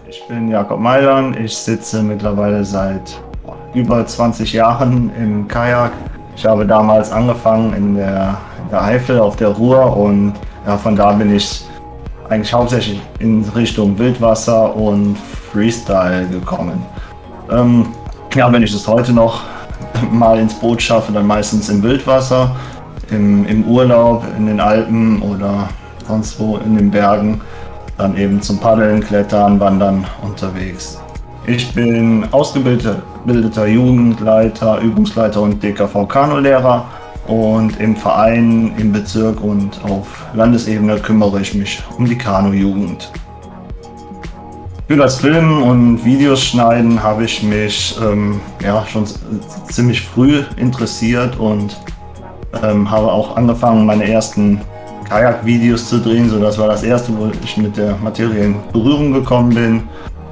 Ich bin Jakob Mailand. Ich sitze mittlerweile seit über 20 Jahren im Kajak. Ich habe damals angefangen in der Eifel auf der Ruhr und ja, von da bin ich eigentlich hauptsächlich in Richtung Wildwasser und Freestyle gekommen. Ja, wenn ich es heute noch mal ins Boot schaffe, dann meistens im Wildwasser, im Urlaub, in den Alpen oder sonst wo in den Bergen, dann eben zum Paddeln, Klettern, Wandern unterwegs. Ich bin ausgebildeter Jugendleiter, Übungsleiter und DKV-Kanulehrer und im Verein, im Bezirk und auf Landesebene kümmere ich mich um die Kanu-Jugend. Für das Filmen und Videos schneiden habe ich mich schon ziemlich früh interessiert und habe auch angefangen, meine ersten Kajak-Videos zu drehen. So, das war das erste, wo ich mit der Materie in Berührung gekommen bin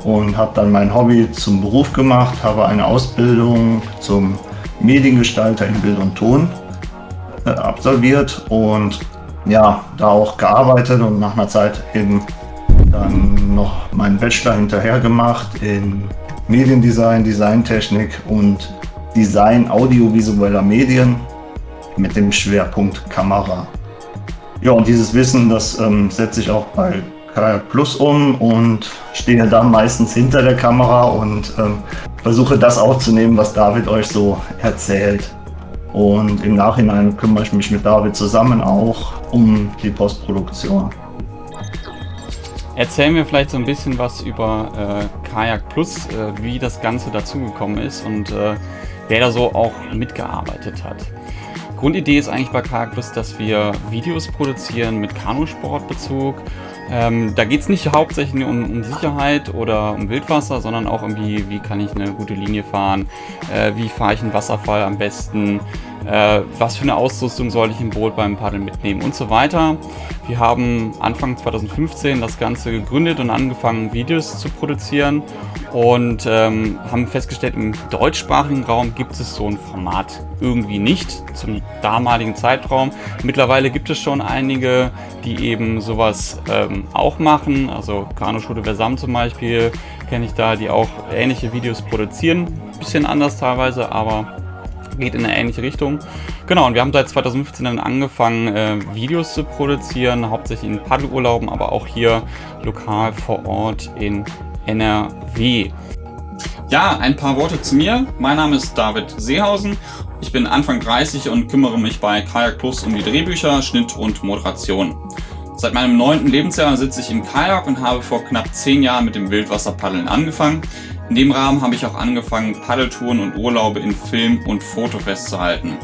und habe dann mein Hobby zum Beruf gemacht, habe eine Ausbildung zum Mediengestalter in Bild und Ton absolviert und ja, da auch gearbeitet und nach einer Zeit eben dann noch meinen Bachelor hinterher gemacht in Mediendesign, Designtechnik und Design audiovisueller Medien mit dem Schwerpunkt Kamera. Ja, und dieses Wissen, das setze ich auch bei Kajak Plus um und stehe dann meistens hinter der Kamera und versuche das aufzunehmen, was David euch so erzählt. Und im Nachhinein kümmere ich mich mit David zusammen auch um die Postproduktion. Erzähl mir vielleicht so ein bisschen was über Kajak Plus, wie das Ganze dazugekommen ist und wer da so auch mitgearbeitet hat. Grundidee ist eigentlich bei Kajak Plus, dass wir Videos produzieren mit Kanusportbezug. Da geht es nicht hauptsächlich um Sicherheit oder um Wildwasser, sondern auch irgendwie, wie kann ich eine gute Linie fahren, wie fahre ich einen Wasserfall am besten, was für eine Ausrüstung soll ich im Boot beim Paddeln mitnehmen und so weiter. Wir haben Anfang 2015 das Ganze gegründet und angefangen, Videos zu produzieren und haben festgestellt, im deutschsprachigen Raum gibt es so ein Format irgendwie nicht zum damaligen Zeitraum. Mittlerweile gibt es schon einige, die eben sowas auch machen, also Kanuschule Versam zum Beispiel kenne ich da, die auch ähnliche Videos produzieren, bisschen anders teilweise, aber geht in eine ähnliche Richtung. Genau, und wir haben seit 2015 dann angefangen, Videos zu produzieren, hauptsächlich in Paddelurlauben, aber auch hier lokal vor Ort in NRW. Ja, ein paar Worte zu mir. Mein Name ist David Seehausen. Ich bin Anfang 30 und kümmere mich bei Kajak Plus um die Drehbücher, Schnitt und Moderation. Seit meinem 9. Lebensjahr sitze ich im Kajak und habe vor knapp 10 Jahren mit dem Wildwasserpaddeln angefangen. In dem Rahmen habe ich auch angefangen, Paddeltouren und Urlaube in Film und Foto festzuhalten.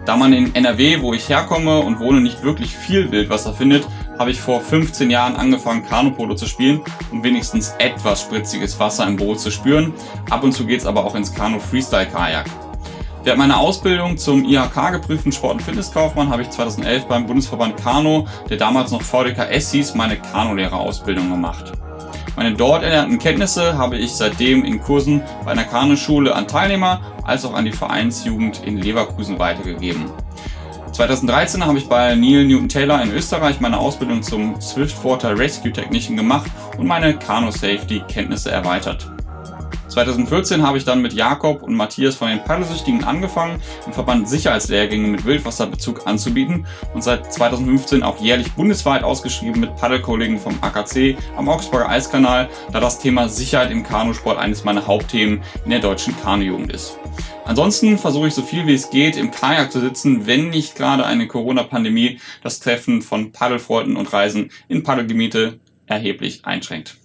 Da man in NRW, wo ich herkomme und wohne, nicht wirklich viel Wildwasser findet, habe ich vor 15 Jahren angefangen, Kanupolo zu spielen, um wenigstens etwas spritziges Wasser im Boot zu spüren. Ab und zu geht es aber auch ins Kanu-Freestyle-Kajak. Während meiner Ausbildung zum IHK-geprüften Sport- und Fitnesskaufmann habe ich 2011 beim Bundesverband Kanu, der damals noch VDKS hieß, meine Kanulehrerausbildung gemacht. Meine dort erlernten Kenntnisse habe ich seitdem in Kursen bei einer Kanuschule an Teilnehmer als auch an die Vereinsjugend in Leverkusen weitergegeben. 2013 habe ich bei Neil Newton Taylor in Österreich meine Ausbildung zum Swiftwater Rescue Technician gemacht und meine Kanu-Safety-Kenntnisse erweitert. 2014 habe ich dann mit Jakob und Matthias von den Paddelsüchtigen angefangen, im Verband Sicherheitslehrgänge mit Wildwasserbezug anzubieten und seit 2015 auch jährlich bundesweit ausgeschrieben mit Paddelkollegen vom AKC am Augsburger Eiskanal, da das Thema Sicherheit im Kanusport eines meiner Hauptthemen in der deutschen Kanujugend ist. Ansonsten versuche ich so viel wie es geht im Kajak zu sitzen, wenn nicht gerade eine Corona-Pandemie das Treffen von Paddelfreunden und Reisen in Paddelgebiete erheblich einschränkt.